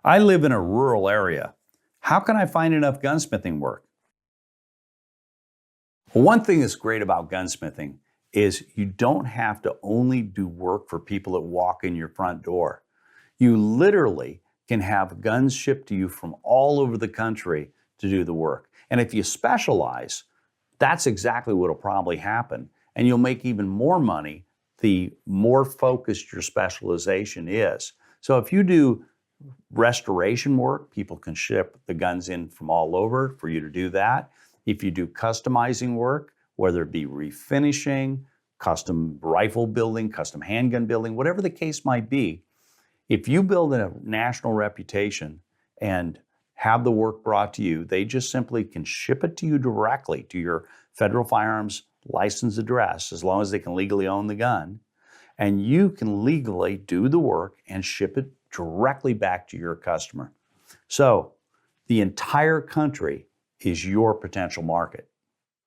I live in a rural area. How can I find enough gunsmithing work? Well, one thing that's great about gunsmithing is you don't have to only do work for people that walk in your front door. You literally can have guns shipped to you from all over the country to do the work. And if you specialize, that's exactly what will probably happen. And you'll make even more money the more focused your specialization is. So if you do restoration work, people can ship the guns in from all over for you to do that. If you do customizing work, whether it be refinishing, custom rifle building, custom handgun building, whatever the case might be, if you build a national reputation and have the work brought to you, they just simply can ship it to you directly to your federal firearms license address, as long as they can legally own the gun, and you can legally do the work and ship it directly back to your customer. So the entire country is your potential market.